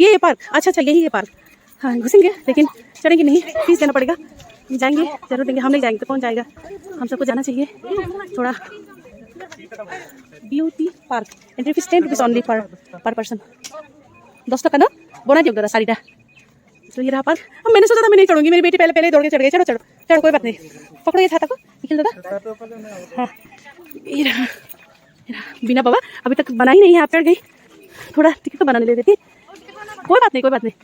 ये पार्क, अच्छा यही है पार्क। हाँ घुसेंगे लेकिन चढ़ेंगे नहीं, फीस देना पड़ेगा। जाएंगे जरूर देंगे, हम नहीं जाएंगे तो कौन जाएगा, हम सबको जाना चाहिए थोड़ा। Beauty park entry fees 10 rupees only पर पर्सन। 10 टका ना बोना दियो जरा सारीटा। तो ये रहा पार्क। अब मैंने सोचा था मैं नहीं चढ़ूंगी, मेरी बेटी पहले दौड़ के चढ़ गई। चढ़ो चढ़ो चढ़ो, कोई बात नहीं। पकड़ो ये छाता को, निखिल दादा। हाँ ये रहा बीना बाबा अभी तक बना ही नहीं है, आप चढ़ गई। थोड़ा टिकट तो बनाने ले देती, कोई बात नहीं कोई बात नहीं,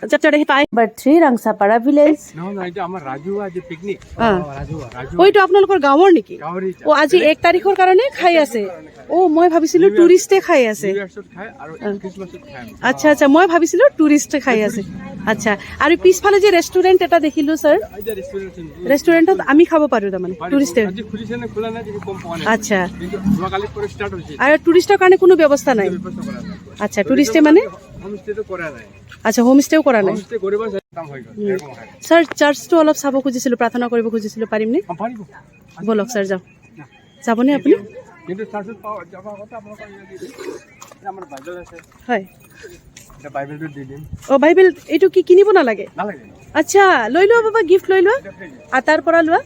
जब चढ़े पाए। বাট রাংসাপাড়া ভিলেজ আমাৰ ৰাজহুৱা যে পিকনিক ওইটো আপোনালোকৰ গাঁৱৰ নেকি? ও আজি 1 তাৰিখৰ কাৰণে খাই আছে। ও মই ভাবিছিলো টুৰিষ্টে খাই আছে। আচ্ছা আচ্ছা মই ভাবিছিলো টুৰিষ্টে খাই আছে। আচ্ছা আৰু পিছফালে যে ৰেষ্টুৰেণ্ট এটা দেখিলো স্যার, ৰেষ্টুৰেণ্টত আমি খাব পাৰো তাৰমানে টুৰিষ্টে? আচ্ছা আৰু টুৰিষ্টৰ কাৰণে কোনো ব্যৱস্থা নাই? আচ্ছা টুৰিষ্টে মানে আচ্ছা হোম ষ্টেও কৰা নাই স্যার? চাৰ্চটো অলপ চাব খুজিছিলো, প্ৰাৰ্থনা কৰিব খুজিছিলো, পাৰিম নে? বলক স্যার যাও, যাবনে আপুনি? হয় ও বাইবেল এইটো কি কিনিব নালাগে? আচ্ছা লৈ লোৱা বাবা, গিফ্ট লৈ লোৱা, আটাৰ পৰা লোৱা।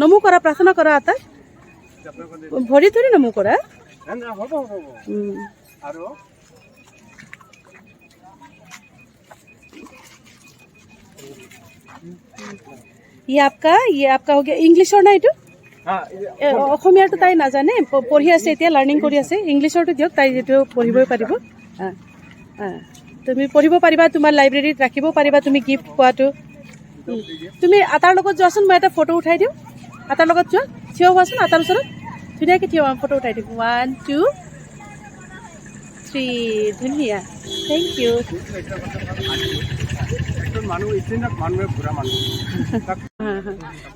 নমো কৰা, প্ৰাৰ্থনা কৰা, আটা ভৰি ধৰি নমো কৰা। ये आपका हो गया इंग्लिशर ना এইটো? অসমীয়াটো তাই নাজানে, পঢ়ি আছে এতিয়া, লাৰ্ণিং কৰি আছে। ইংলিছৰটো দিয়ক, তাই যিটো পঢ়িবই পাৰিব। তুমি পঢ়িব পাৰিবা, তোমাৰ লাইব্ৰেৰীত ৰাখিব পাৰিবা তুমি গিফ্ট পোৱাটো। তুমি আটাৰ লগত যোৱাচোন, মই এটা ফটো উঠাই দিওঁ। আটাৰ লগত যোৱা, থিয় হোৱাচোন আটাৰ ওচৰত, ধুনীয়াকৈ থিয়, ফটো উঠাই দিম। 1 2 3 ধুনীয়া, থেংক ইউ।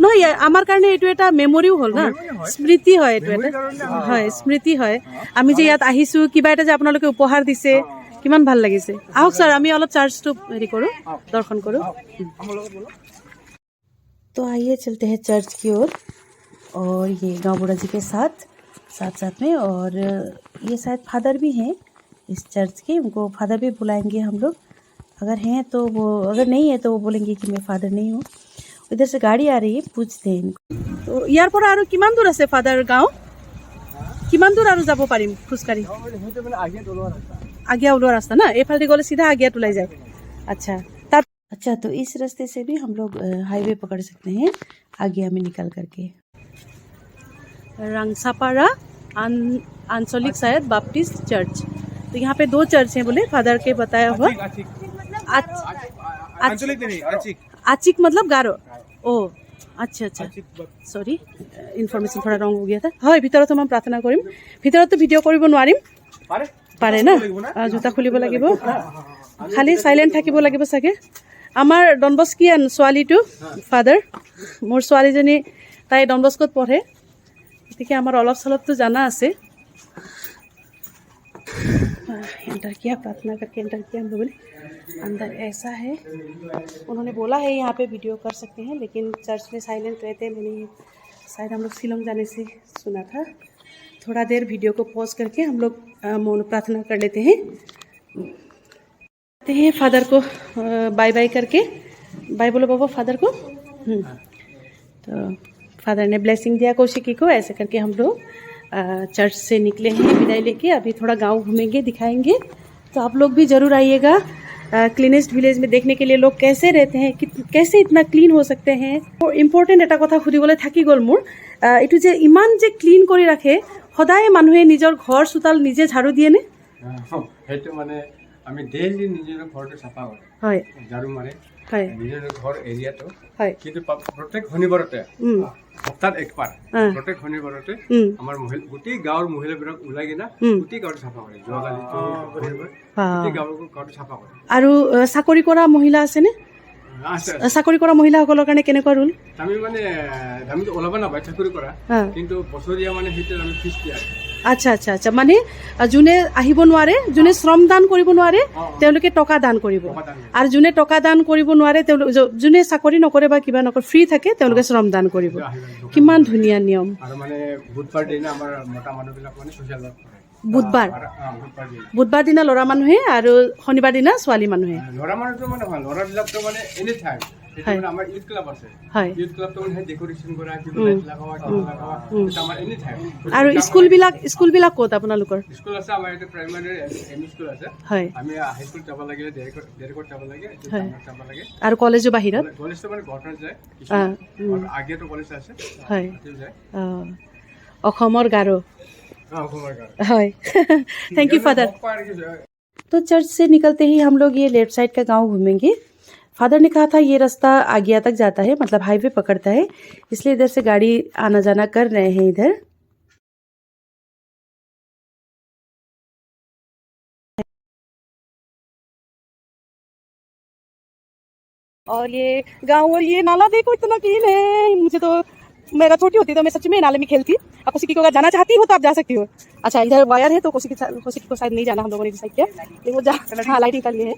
নহয় আমাৰ কাৰণে এইটো এটা মেমৰিও হ'ল না, স্মৃতি হয়, এইটো এটা হয় স্মৃতি হয়। আমি যে ইয়াত আহিছো, কিবা এটা যে আপোনালোকে উপহাৰ দিছে, কিমান ভাল লাগিছে। আহক স্যার আমি অলপ চাৰ্চটো হেৰি কৰোঁ, দৰ্শন কৰোঁ। तो आइए चलते हैं चर्च की ओर, और ये गाँव बुढ़ा जी के साथ में, और ये शायद फादर भी हैं इस चर्च के, उनको फादर भी बुलाएंगे हम लोग। अगर हैं तो वो, अगर नहीं है तो वो बोलेंगे कि मैं फादर नहीं हूँ। इधर से गाड़ी आ रही है, पूछते हैं इनको। तो यार पर आरो किमान दूर আছে फादर गाँव? किमान दूर आरो যাব পাৰিম খোজকাঢ়ি? आगे ওলোৱা रास्ता ना, এইফালে গ'লে सीधा आगे ওলাই যায়। अच्छा तो इस रास्ते से भी हम लोग हाईवे पकड़ सकते हैं आगे हमें निकल करके। रांगसापाड़ा आंचलिक शायद बाप्टिस्ट चर्च। तो यहाँ पे 2 चर्च हैं बोले फादर के बताया हुआ। आचिक मतलब गारो। ओ আচ্ছা আচ্ছা সরি, ইনফরমেশন থোড়া রং হৈ গিয়া হয়। ভিতৰত মই প্ৰাৰ্থনা কৰিম, ভিতৰতো ভিডিঅ' কৰিব নোৱাৰিম, পাৰে না? জোতা খুলিব লাগিব, খালি সাইলেন্ট থাকিব লাগিব চাগে। আমাৰ ডনবস্কিয়ান ছোৱালীটো ফাদাৰ, মোৰ ছোৱালীজনী তাই ডনবস্কত পঢ়ে, গতিকে আমাৰ অলপ চলপটো জানা আছে। एंटर किया, प्रार्थना करके एंटर किया हम लोगों ने। अंदर ऐसा है, उन्होंने बोला है यहाँ पे वीडियो कर सकते हैं, लेकिन चर्च में साइलेंट रहते हैं। मैंने शायद हम लोग शिलोंग जाने से सुना था। थोड़ा देर वीडियो को पॉज करके हम लोग मौन प्रार्थना कर लेते हैं। फादर को बाय बाय करके, बाय बोलो बाबा फादर को। तो फादर ने ब्लेसिंग दिया कौशिकी को। ऐसे करके हम लोग चर्च से निकले हैं विदाई लेके। अभी थोड़ा गांव घूमेंगे, दिखाएंगे, तो आप लोग भी ज़रूर आइएगा। क्लीनेस्ट विलेज में देखने के लिए लोग कैसे रहते हैं, कैसे इतना क्लीन हो सकते हैं। और इम्पोर्टेंट এটা কথা সুধিবলৈ থাকি গ'ল মোৰ, এইটো যে ইমান যে ক্লিন কৰি ৰাখে, সদায় মানুহে নিজৰ ঘৰ চোতাল নিজে ঝাৰু দিয়ে নে? সেইটো মানে আমি ডেইলি নিজৰ ঘৰটো চাফা কৰোঁ, হয় ঝাৰু মাৰে, হয় নিজৰ ঘৰ এৰিয়াটো, হয়। কিন্তু প্ৰত্যেক শনিবাৰতে সপ্তাহত একবাৰ, প্ৰত্যেক শনিবাৰতে আমাৰ গোটেই গাঁৱৰ মহিলাবিলাক ওলাই কিনা গোটেই গাঁৱটো চাফা কৰে। যোৱাকালি গোটেই গাঁৱটো চাফা কৰে। আৰু চাকৰি কৰা মহিলা আছেনে? চাকৰি কৰা মহিলাসকলৰ কাৰণে কেনেকুৱা ৰুল? আমি মানে আমিতো ওলাব নাপায় চাকৰি কৰা, কিন্তু বছৰীয়া মানে সেইটো আমি ফিজ দিয়া। আচ্ছা আচ্ছা আচ্ছা, মানে যোনে আহিব নোৱাৰে, যোনে শ্ৰম দান কৰিব নোৱাৰে, তেওঁলোকে টকা দান কৰিব। আৰু যোনে টকা দান কৰিব নোৱাৰে, যোনে চাকৰি নকৰে বা কিবা নকৰে, ফ্ৰী থাকে, তেওঁলোকে শ্ৰম দান কৰিব। কিমান ধুনীয়া নিয়ম। আৰু মানে বুধবাৰ দিনা আমাৰ মতা মানুহবিলাক মানে ছ'চিয়েল ৱৰ্ক কৰে। বুধবাৰ বুধবাৰ বুধবাৰ দিনা ল'ৰা মানুহে আৰু শনিবাৰ দিনা ছোৱালী মানুহে ল'ৰা মানুহটো মানে হয় ল'ৰাবিলাকতো মানে এনি টাইম সেইটো আমাৰ ইউথ ক্লাব আছে হয় ইউথ ক্লাবটো মানে ডেকোৰেশ্যন কৰা কিবা লাইট লগাৱা সেইটো আমাৰ এনি টাইম আৰু স্কুলবিলাক ক'ত আপোনালোকৰ স্কুল আছে আমাৰ এটা প্ৰাইমাৰী এম স্কুল আছে হয় আমি হাই স্কুল যাব লাগে ডেৰকট যাব লাগে যাব লাগে আৰু কলেজো বাহিৰত কলেজটো মানে ঘৰত যায় আগেতো কলেজ আছে হয় অসমৰ গাৰো হয় थैंक यू फादर तो चर्च से निकलते ही हम लोग ये लेफ्ट साइड का गांव घूमेंगे फादर ने कहा था ये रास्ता आगिया तक जाता है मतलब हाईवे पकड़ता है इसलिए इधर से गाड़ी आना जाना कर रहे हैं इधर और ये गांव और ये नाला देखो इतना क्लीन है मुझे तो मेरा छोटी होती तो मैं सच में नाले में खेलती अब किसी को अगर जाना चाहती हो तो आप जा सकती हो अच्छा इधर वायर है तो किसी को शायद नहीं जाना हम लोगों ने डिसाइड किया लेकिन वो हाँ लाइटिंग का लिए है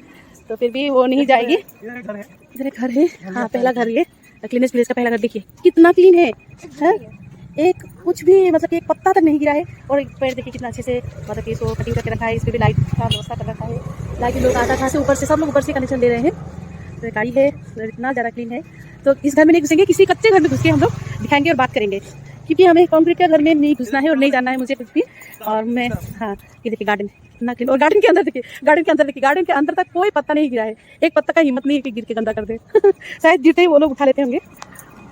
तो फिर भी वो नहीं जाएगी इधर एक घर है हाँ पहला घर ये क्लीनेस्ट प्लेस का पहला घर देखिए कितना क्लीन है एक कुछ भी मतलब एक पत्ता तक नहीं गिरा है और एक पेड़ देखिए कितना अच्छे से मतलब कि इसको कटिंग करके रखा है इस पर भी लाइट का व्यवस्था कर रखा है लाइट लोग आता था से ऊपर से सब लोग ऊपर से कनेक्शन ले रहे हैं तो गाड़ी है इतना ज़्यादा क्लीन है तो इस घर में नहीं घुसेंगे किसी कच्चे घर में घुस के हम लोग दिखाएंगे और बात करेंगे क्योंकि हमें कंक्रीट के घर में नहीं घुसना है और नहीं जाना है मुझे कुछ भी और मैं हाँ ये देखिए गार्डन इतना क्लीन और गार्डन के अंदर देखिए गार्डन के अंदर तक कोई पत्ता नहीं गिरा है एक पत्ता का हिम्मत नहीं है कि गिर के गंदा कर दे शायद गिरते ही वो लोग उठा लेते होंगे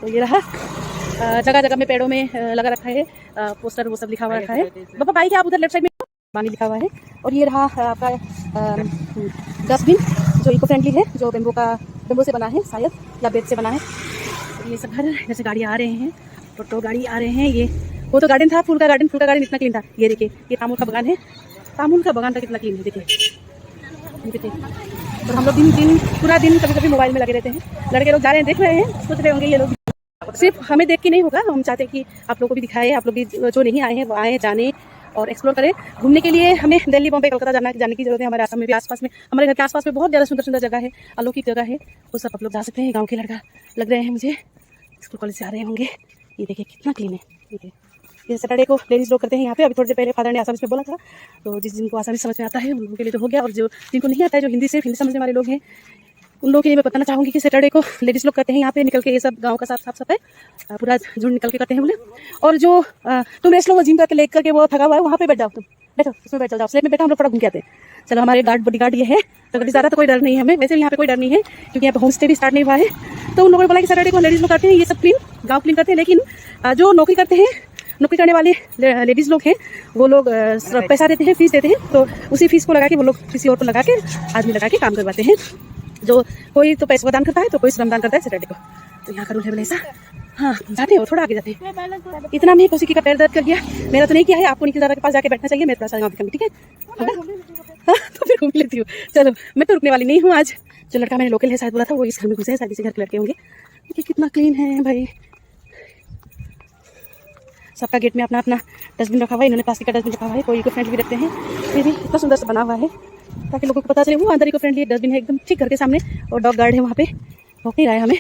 तो ये रहा जगह जगह में पेड़ों में लगा रखा है पोस्टर वो सब लिखा हुआ रखा है पापा बाइक है आप उधर लेफ्ट साइड में पानी लिखा हुआ है और ये रहा आपका डस्टबिन जो इको फ्रेंडली है जो बेम्बो से बना है शायद या बेत से बना है ये सब घर जैसे गाड़ी आ रहे हैं टोटो गाड़ी आ रहे हैं ये वो तो गार्डन था फूल का गार्डन इतना क्लीन था ये देखिए ये तामुल का बगान है तामुल का बगान का कितना क्लीन है देखिए और हम लोग दिन पूरा दिन कभी कभी मोबाइल में लगे रहते हैं लड़के लोग जा रहे हैं देख रहे हैं सोच रहे होंगे ये लोग सिर्फ हमें देख के नहीं होगा हम चाहते हैं कि आप लोगों को भी दिखाए आप लोग भी जो नहीं आए हैं वो आए जाने और एक्सप्लोर करें घूमने के लिए हमें दिल्ली बॉम्बे कलकत्ता जाने की जरूरत है हमारे आसाम में भी आसपास में हमारे घर के आसपास में बहुत ज़्यादा सुंदर जगह है अलौकिक जगह है वो सब आप लोग जा सकते हैं गाँव के लड़का लग रहे हैं मुझे स्कूल कॉलेज से आ रहे होंगे ये देखिए कितना क्लीन है देखिए ये सैटरडे को लेडीज़ लोग करते हैं यहाँ पे अभी थोड़ी देर पहले फादर ने आसामीज में बोला था तो जिनको आसामीज समझ में आता है उन लोगों के लिए तो हो गया और जो जिनको नहीं आता है जो हिंदी समझने वाले लोग हैं उन लोगों के लिए मैं बताना चाहूँगी कि सैटरडे को लेडीज़ लोग करते हैं यहाँ पे निकल के ये सब गांव का साफ सफाई पूरा झुंड निकल के करते हैं बोले और जो तुम रेस्ट लो वो जिम करके लेकर करके वो थका हुआ है वहाँ पे बैठ जाओ तुम बैठो इसमें बैठ जाओ स्लेब में बैठा हम लोग थोड़ा घूम के आते हैं चलो हमारे बॉडी गार्ड ये है तो कभी ज़्यादा तो कोई डर नहीं है हमें वैसे भी यहाँ पे कोई डर नहीं है क्योंकि यहाँ पे होम स्टे भी स्टार्ट नहीं हुआ है तो उन लोगों ने बोला कि सैटरडे को लेडीज़ लोग करते हैं ये सब क्लीन गाँव क्लीन करते हैं लेकिन जो नौकरी करते हैं नौकरी करने वाले लेडीज़ लोग हैं वो लोग पैसा देते हैं फीस देते हैं तो उसी फीस को लगा के वो लोग किसी और को लगा के आदमी लगा के काम करवाते हैं जो कोई तो पैसा दान करता है तो कोई श्रमदान करता है सैटरडे को तो यहाँ का रूल है बोले ऐसा हाँ जाते हो थोड़ा आगे जाते हैं इतना में किसी का पैर दर्द कर गया मेरा तो नहीं किया है आपको निखिल दादा के पास जाके बैठना चाहिए मेरे पास गाँव दिखाऊंगी ठीक है हाँ तो फिर घूम लेती हूँ चलो मैं तो रुकने वाली नहीं हूँ आज जो लड़का मेरे लोकल है शायद बोला था वो इस घर में घुसे हैं शायद इसी घर के लड़के होंगे कि कितना क्लीन है भाई सबका गेट में अपना अपना डस्टबिन रखा हुआ है इन्होंने प्लास्टिक का डस्टबिन रखा हुआ है कोई इको फ्रेंडली भी रखते हैं फिर भी इतना सुंदर सा बना हुआ है ताकि लोगों को पता चले वो अंदर इको फ्रेंडली डस्टबिन है एकदम ठीक घर के सामने और डॉग गार्ड है वहाँ पे भौंक नहीं रहा है हमें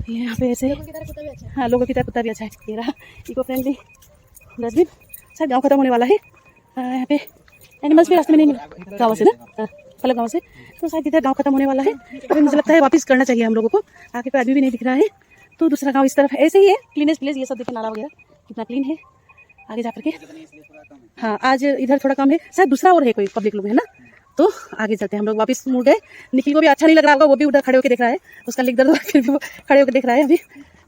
ये यहाँ पे ऐसे हाँ लोगों की तरह कुत्ता भी अच्छा है ये रहा इको फ्रेंडली डस्टबिन शायद गाँव खत्म होने वाला है यहाँ पे एनिमल्स भी रास्ते में नहीं मिला गाँव से ना अलग गाँव से तो शायद इधर गाँव खत्म होने वाला है तो मुझे लगता है वापस करना चाहिए हम लोगों को आगे कोई आदमी भी नहीं दिख रहा है तो दूसरा गाँव इस तरफ ऐसे ही है क्लीनेस्ट प्लेस ये सब देखिए नाला वगैरह कितना क्लीन है आगे जा करके हाँ आज इधर थोड़ा कम है शायद दूसरा और है कोई पब्लिक लोग है ना तो आगे चलते हैं हम लोग वापस मुड़ गए निखिल को भी अच्छा नहीं लग रहा होगा वो भी उधर खड़े होकर देख रहा है उसका लेग दर्द फिर भी वो खड़े होकर देख रहा है अभी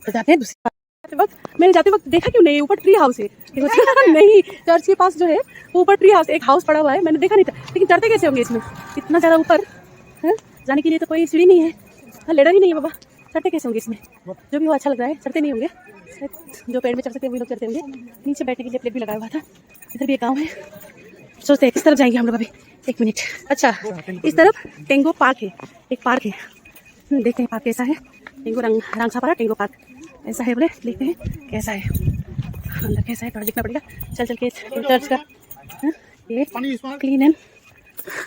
तो जाते हैं दूसरे वक्त मैंने जाते वक्त देखा क्यों नहीं ऊपर ट्री हाउस है नहीं चर्च के पास जो है वो ऊपर ट्री हाउस एक हाउस पड़ा हुआ है मैंने देखा नहीं था लेकिन चढ़ते कैसे होंगे इसमें इतना ज़्यादा ऊपर जाने के लिए तो कोई सीढ़ी नहीं है लेडर ही नहीं है बाबा चढ़ते कैसे होंगे इसमें जो भी वो अच्छा लग रहा है चढ़ते नहीं होंगे जो पेड़ में चढ़ सकते हैं वही लोग चढ़ते होंगे नीचे बैठने के लिए प्लेट भी लगाया हुआ था इधर भी एक गाँव है सोचते हैं किस तरफ जाएंगे हम लोग अभी एक मिनट अच्छा इस तरफ टेंगो पार्क है एक पार्क है देखते हैं पार्क कैसा है टेंगो रंगसापारा टेंगो पार्क ऐसा है बोले देखते हैं कैसा है अंदर कैसा है थोड़ा देखना पड़ेगा चल के चर्च का ये क्लीन एंड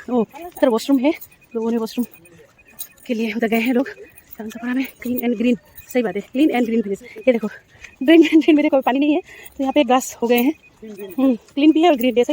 ओ इधर वॉशरूम है लोगों ने वॉशरूम के लिए उधर गए हैं लोग रंगसापारा में क्लीन एंड ग्रीन सही बात है क्लीन एंड ग्रीन प्लेस ये देखो ग्रीन एंड ग्रीन में देखो पानी नहीं है तो यहाँ पे ग्रास हो गए हैं क्लीन भी है और ग्रीन जैसे